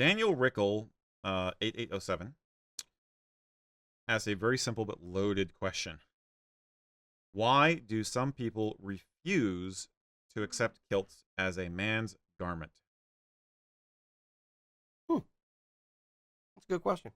Daniel Rickle, 8807, asks a very simple but loaded question. Why do some people refuse to accept kilts as a man's garment? That's a good question.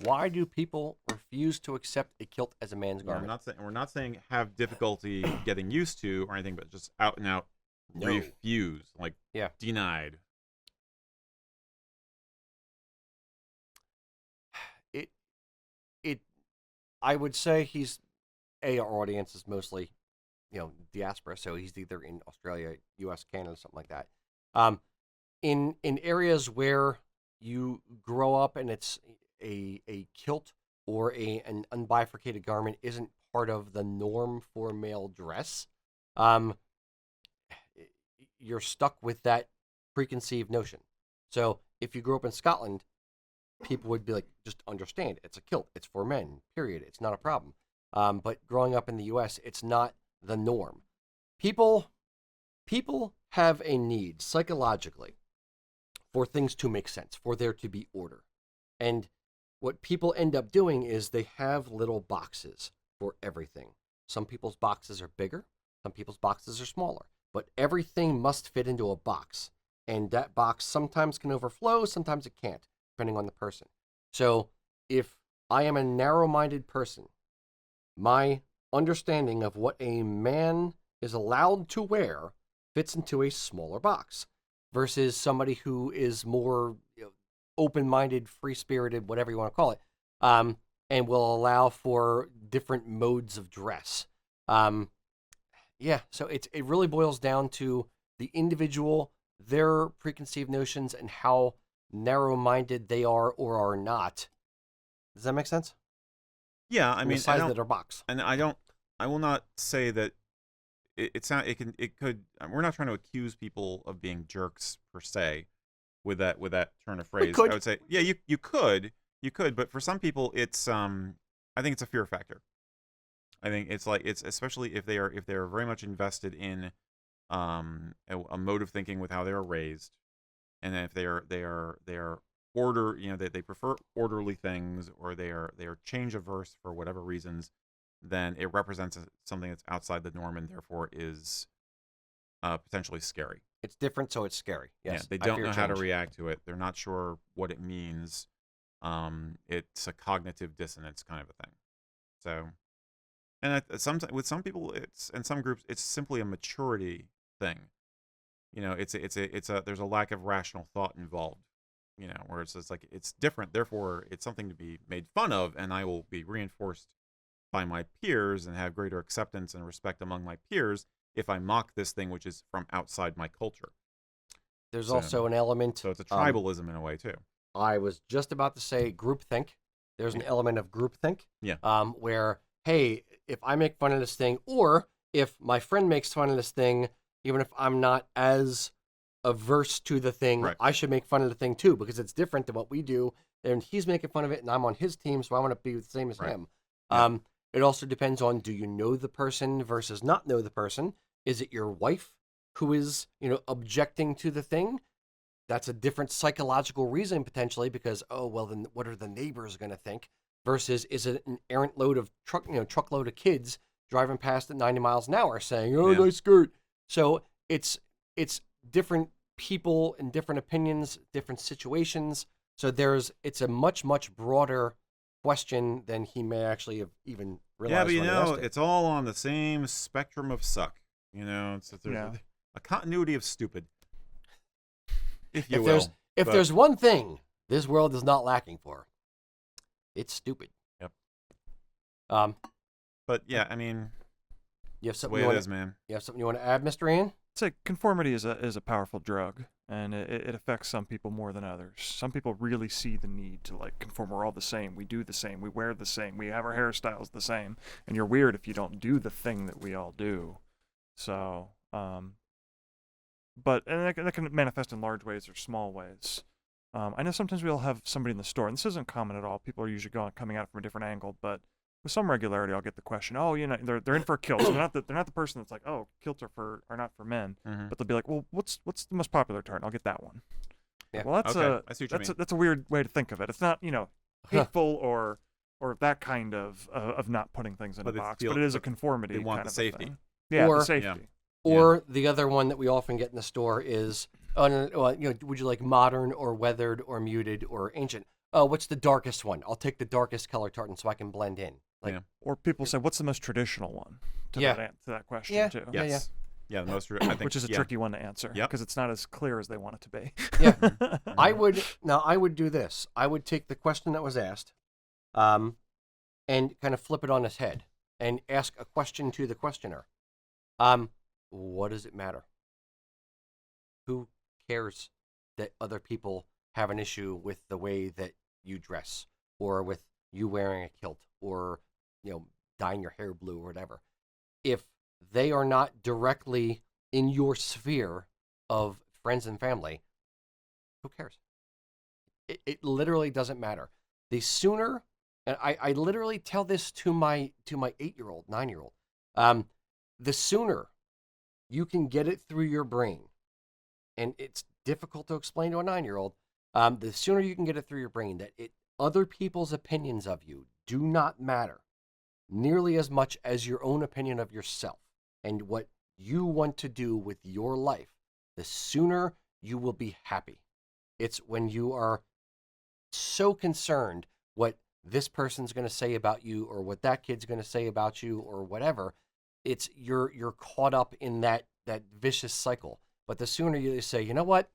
Why do people refuse to accept a kilt as a man's garment? We're not saying have difficulty getting used to or anything, but just out and out refuse, like denied. I would say our audience is mostly, diaspora, so he's either in Australia, U.S., Canada, something like that. In areas where you grow up and it's a kilt or an unbifurcated garment isn't part of the norm for male dress, you're stuck with that preconceived notion. So if you grew up in Scotland, people would be like, just understand, it's a kilt, it's for men, period, it's not a problem. But growing up in the U.S., it's not the norm. People have a need psychologically for things to make sense, for there to be order. And what people end up doing is they have little boxes for everything. Some people's boxes are bigger, some people's boxes are smaller, but everything must fit into a box. And that box sometimes can overflow, sometimes it can't, depending on the person. So if I am a narrow-minded person, my understanding of what a man is allowed to wear fits into a smaller box versus somebody who is more open-minded, free-spirited, whatever you want to call it, and will allow for different modes of dress. So it really boils down to the individual, their preconceived notions, and how narrow-minded they are or are not. Does that make sense? Yeah, I mean, the size of their box. And I will not say that it could. We're not trying to accuse people of being jerks per se with that turn of phrase. I would say, yeah, you could, but for some people, it's I think it's a fear factor. I think it's especially if they are very much invested in a mode of thinking with how they are raised, and if they are order, they prefer orderly things, or they are change averse for whatever reasons, then it represents something that's outside the norm and therefore is potentially scary. It's different, so it's scary. Yes. Yeah, they don't know how to react to it. They're not sure what it means. It's a cognitive dissonance kind of a thing. So, and with some people, in some groups, it's simply a maturity thing. There's a lack of rational thought involved. Where it's just like it's different, therefore it's something to be made fun of, and I will be reinforced by my peers and have greater acceptance and respect among my peers if I mock this thing which is from outside my culture. There's also an element. So it's a tribalism in a way too. I was just about to say groupthink. There's an element of groupthink. Yeah. Where, hey, if I make fun of this thing, or if my friend makes fun of this thing, even if I'm not as averse to the thing, right, I should make fun of the thing too, because it's different than what we do, and he's making fun of it, and I'm on his team, so I want to be the same as him. Yeah. It also depends on, do you know the person versus not know the person? Is it your wife who is, objecting to the thing? That's a different psychological reason potentially, because, oh, well, then what are the neighbors going to think? Versus, is it an errant load of truckload of kids driving past at 90 miles an hour saying, oh, yeah, nice skirt. So it's different people and different opinions, different situations. So it's a much, much broader question than he may actually have even realized. Yeah, but it's all on the same spectrum of suck. There's a continuity of stupid, if there's one thing this world is not lacking for, it's stupid. Yep. But yeah, I mean, you have something the way it is, man. You have something you want to add, Mr. Ian? It's like conformity is a powerful drug, and it affects some people more than others. Some people really see the need to conform. We're all the same. We do the same. We wear the same. We have our hairstyles the same. And you're weird if you don't do the thing that we all do. So, but that can manifest in large ways or small ways. I know sometimes we'll have somebody in the store, and this isn't common at all. People are usually coming at it from a different angle, but with some regularity, I'll get the question, oh, they're in for a kilt. So they're not the person that's like, oh, kilts are not for men. Mm-hmm. But they'll be like, well, what's the most popular tartan? I'll get that one. Yeah. Well, that's Okay, I see what you mean. that's a weird way to think of it. It's not hateful or that kind of not putting things in But a it's box, feel- but it is a but conformity. they want kind the of a safety. thing. Yeah, Or- the safety. Yeah. Or the other one that we often get in the store is, would you like modern or weathered or muted or ancient? Oh, what's the darkest one? I'll take the darkest color tartan so I can blend in. Like, Yeah. Or people say, "What's the most traditional one?" To Yeah. to that question Yeah. too. Yeah, Yes. Yeah, the most. I think, Which is a tricky one to answer Yep. because it's not as clear as they want it to be. Yeah. I would do this. I would take the question that was asked, and kind of flip it on its head and ask a question to the questioner. What does it matter? Who cares that other people have an issue with the way that you dress, or with you wearing a kilt, or dyeing your hair blue or whatever? If they are not directly in your sphere of friends and family, who cares? It literally doesn't matter. The sooner, and I literally tell this to my 8-year-old, 9-year-old, the sooner you can get it through your brain, and it's difficult to explain to a 9-year-old, the sooner you can get it through your brain that other people's opinions of you do not matter nearly as much as your own opinion of yourself and what you want to do with your life, the sooner you will be happy. It's when you are so concerned what this person's going to say about you, or what that kid's going to say about you, or whatever. It's you're caught up in that vicious cycle. But the sooner you say, you know what,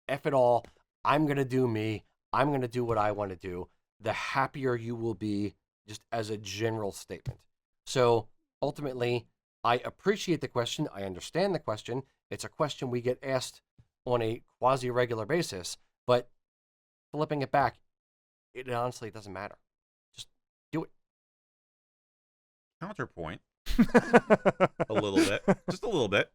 F it all, I'm going to do me, I'm going to do what I want to do, the happier you will be, just as a general statement. So ultimately, I appreciate the question. I understand the question. It's a question we get asked on a quasi-regular basis, but flipping it back, it honestly doesn't matter. Just do it. Counterpoint. A little bit. Just a little bit.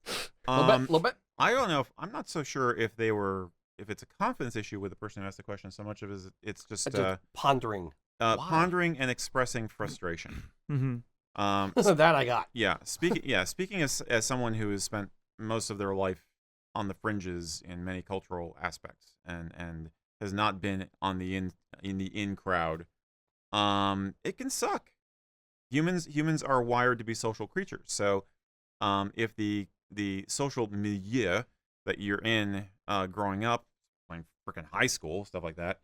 A little bit. I don't know. I'm not so sure if it's a confidence issue with the person who asked the question. So much of it is it's just pondering. Pondering and expressing frustration. Mm-hmm. That I got. Yeah. Speaking as someone who has spent most of their life on the fringes in many cultural aspects and has not been on the in crowd, it can suck. Humans are wired to be social creatures. So if the social milieu that you're in growing up, like freaking high school, stuff like that,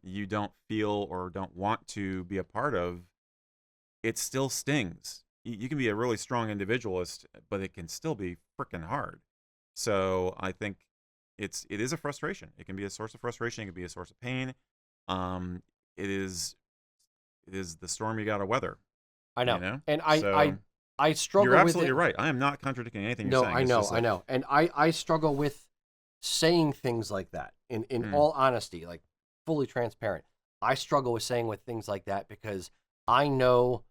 you don't feel or don't want to be a part of, it still stings. You can be a really strong individualist, but it can still be freaking hard. So I think it is a frustration. It can be a source of frustration. It can be a source of pain. It is the storm you got to weather. I know. You know? And So, I struggle with it. you're absolutely right. I am not contradicting anything you're saying. I It's know, just I know. And I struggle with saying things like that. In all honesty, like fully transparent. I struggle with saying with things like that because I know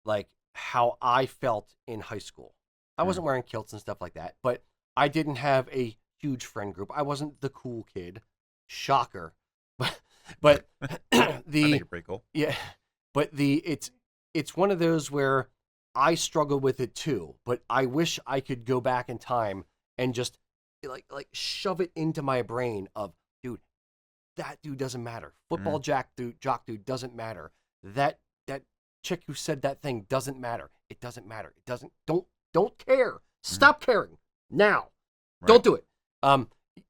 like how I felt in high school. I wasn't wearing kilts and stuff like that, but I didn't have a huge friend group. I wasn't the cool kid. Shocker. But I think it's pretty cool. yeah, but it's one of those where I struggle with it too, but I wish I could go back in time and just like shove it into my brain of, dude, that dude doesn't matter. Football jock dude doesn't matter. That chick who said that thing doesn't matter. It doesn't matter. It doesn't. Don't care. Stop caring now. Right. Don't do it.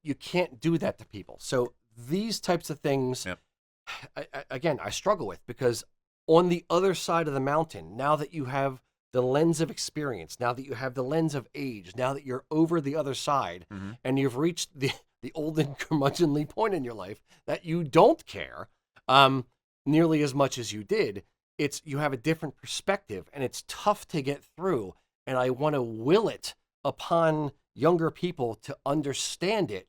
You can't do that to people. So these types of things, again, I struggle with because on the other side of the mountain, now that you have the lens of experience, now that you have the lens of age, now that you're over the other side and you've reached the old and curmudgeonly point in your life that you don't care nearly as much as you did, you have a different perspective and it's tough to get through. And I want to will it upon younger people to understand it,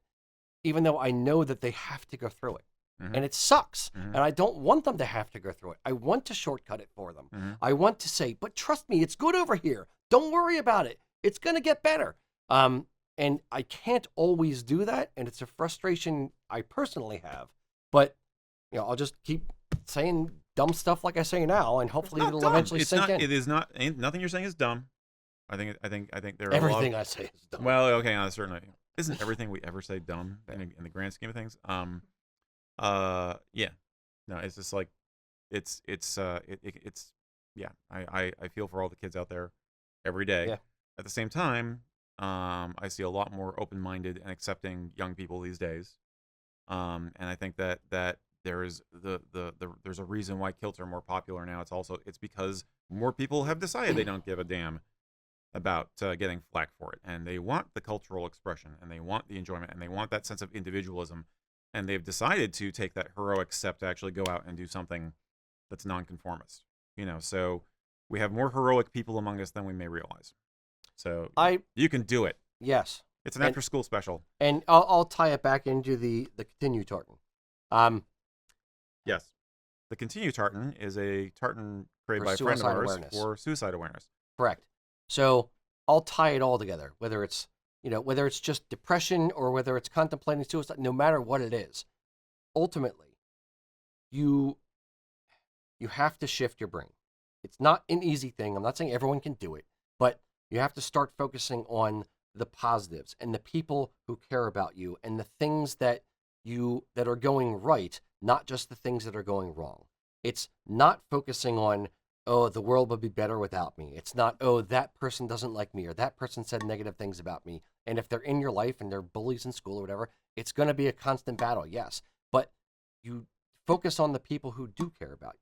even though I know that they have to go through it. And it sucks. And I don't want them to have to go through it. I want to shortcut it for them. I want to say, but trust me, it's good over here. Don't worry about it. It's going to get better. And I can't always do that. And it's a frustration I personally have. But I'll just keep saying dumb stuff like I say now, and hopefully it'll eventually sink in. It is not. Nothing you're saying is dumb. I think there are Everything a lot I say is dumb. Well, okay, certainly. isn't everything we ever say dumb in the grand scheme of things? Yeah, no, it's just like it's yeah. I feel for all the kids out there every day. Yeah. At the same time, I see a lot more open-minded and accepting young people these days. And I think that there is there's a reason why kilts are more popular now. It's because more people have decided they don't give a damn about getting flack for it, and they want the cultural expression, and they want the enjoyment, and they want that sense of individualism, and they've decided to take that heroic step to actually go out and do something that's nonconformist. So we have more heroic people among us than we may realize. So you can do it. Yes. It's an after-school special. And I'll tie it back into the continue tartan. Yes. The Continue Tartan is a tartan created For by a friend of suicide ours awareness. for suicide awareness. Correct. So I'll tie it all together, whether it's just depression or whether it's contemplating suicide, no matter what it is. Ultimately, you have to shift your brain. It's not an easy thing. I'm not saying everyone can do it, but you have to start focusing on the positives and the people who care about you and the things that are going right, not just the things that are going wrong. It's not focusing on, oh, the world would be better without me. It's not, oh, that person doesn't like me or that person said negative things about me. And if they're in your life and they're bullies in school or whatever, it's going to be a constant battle, yes. But you focus on the people who do care about you.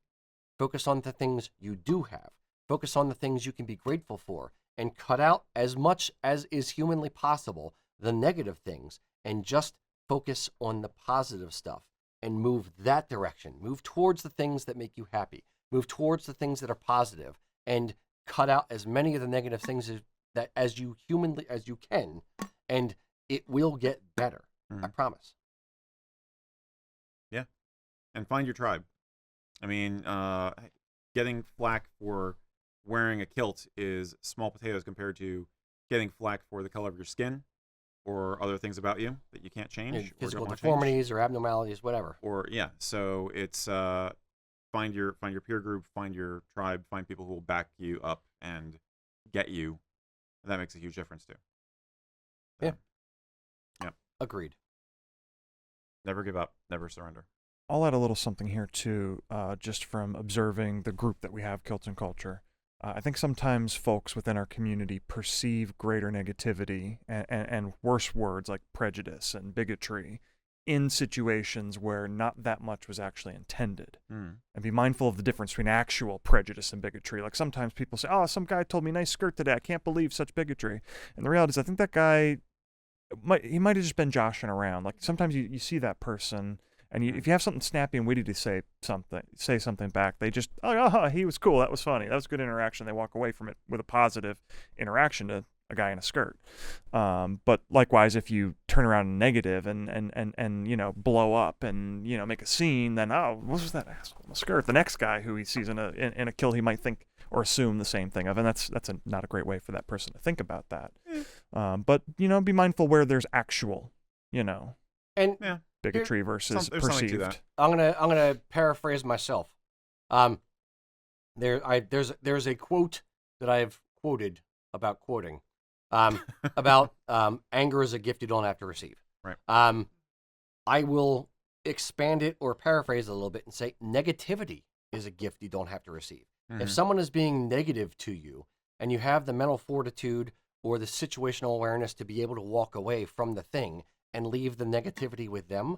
Focus on the things you do have. Focus on the things you can be grateful for, and cut out as much as is humanly possible the negative things, and just focus on the positive stuff and move that direction. Move towards the things that make you happy. Move towards the things that are positive, and cut out as many of the negative things as you can, and it will get better. I promise. Yeah. And find your tribe. I mean, getting flack for wearing a kilt is small potatoes compared to getting flack for the color of your skin or other things about you that you can't change. Physical or don't deformities change. or abnormalities, whatever. Or, yeah. So it's find your peer group, find your tribe, find people who will back you up and get you. That makes a huge difference, too. So, yeah. Yeah. Agreed. Never give up. Never surrender. I'll add a little something here too, just from observing the group that we have, Kilts Culture. I think sometimes folks within our community perceive greater negativity and worse words like prejudice and bigotry in situations where not that much was actually intended. And be mindful of the difference between actual prejudice and bigotry. Like sometimes people say, oh, some guy told me nice skirt today. I can't believe such bigotry. And the reality is I think that guy, he might have just been joshing around. Like sometimes you see that person, and if you have something snappy and witty to say something back, they just, oh, he was cool. That was funny. That was a good interaction. They walk away from it with a positive interaction to a guy in a skirt. But likewise, if you turn around and negative and blow up and make a scene, then what was that asshole in a skirt? The next guy who he sees in a kill, he might think or assume the same thing of, and that's not a great way for that person to think about that. But be mindful where there's actual, and bigotry versus perceived. I'm gonna paraphrase myself. There's a quote that I've quoted about quoting, about anger is a gift you don't have to receive. Right. I will expand it or paraphrase it a little bit and say negativity is a gift you don't have to receive. If someone is being negative to you and you have the mental fortitude or the situational awareness to be able to walk away from the thing and leave the negativity with them,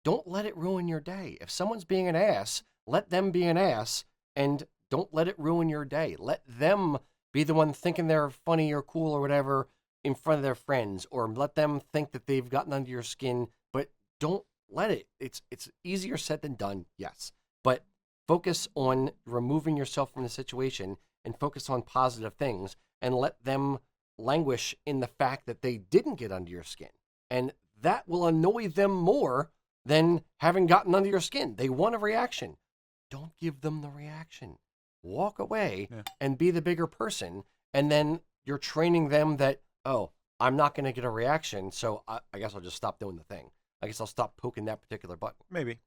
don't let it ruin your day. If someone's being an ass, let them be an ass, and don't let it ruin your day. Let them be the one thinking they're funny or cool or whatever in front of their friends, or let them think that they've gotten under your skin, but don't let it. It's easier said than done, yes. But focus on removing yourself from the situation and focus on positive things, and let them languish in the fact that they didn't get under your skin. And that will annoy them more than having gotten under your skin. They want a reaction. Don't give them the reaction. Walk away and be the bigger person. And then you're training them that, oh, I'm not going to get a reaction, so I guess I'll just stop doing the thing. I guess I'll stop poking that particular button. Maybe.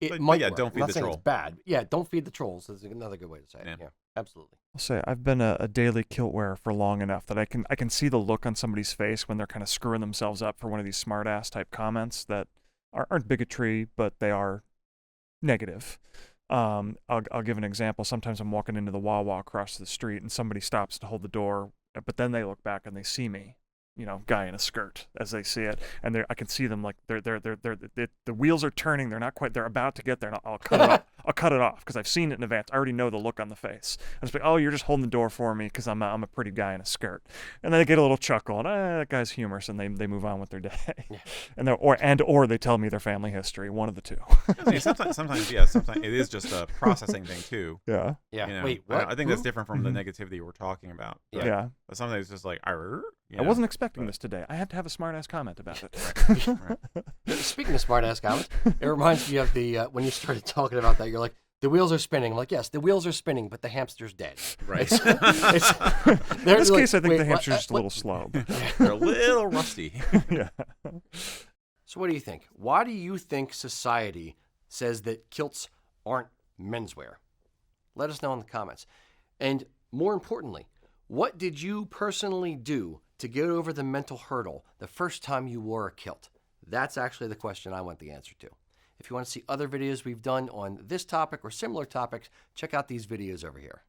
It might yeah, work. don't feed I'm not the saying troll. It's bad. Yeah, don't feed the trolls. That's another good way to say it. Yeah. Absolutely. I'll say I've been a daily kilt wearer for long enough that I can see the look on somebody's face when they're kind of screwing themselves up for one of these smart-ass type comments that aren't bigotry, but they are negative. I'll give an example. Sometimes I'm walking into the Wawa across the street and somebody stops to hold the door, but then they look back and they see me, guy in a skirt as they see it, and I can see them like the wheels are turning. They're about to get there, and I'll cut it off. I'll cut it off because I've seen it in advance. I already know the look on the face. I just like, oh, you're just holding the door for me because I'm a pretty guy in a skirt, and then they get a little chuckle and that guy's humorous, and they move on with their day, and or they tell me their family history. One of the two. Sometimes it is just a processing thing too. Yeah. Wait, what? I think that's different from the negativity we're talking about. Yeah. But sometimes it's just like, I wasn't expecting this today. I have to have a smart-ass comment about it. Right. Speaking of smart-ass comments, it reminds me of the when you started talking about that. You're like, the wheels are spinning. I'm like, yes, the wheels are spinning, but the hamster's dead. Right. In this case, I think the hamster's just a little slow. They're a little rusty. Yeah. So what do you think? Why do you think society says that kilts aren't menswear? Let us know in the comments. And more importantly, what did you personally do to get over the mental hurdle the first time you wore a kilt? That's actually the question I want the answer to. If you want to see other videos we've done on this topic or similar topics, check out these videos over here.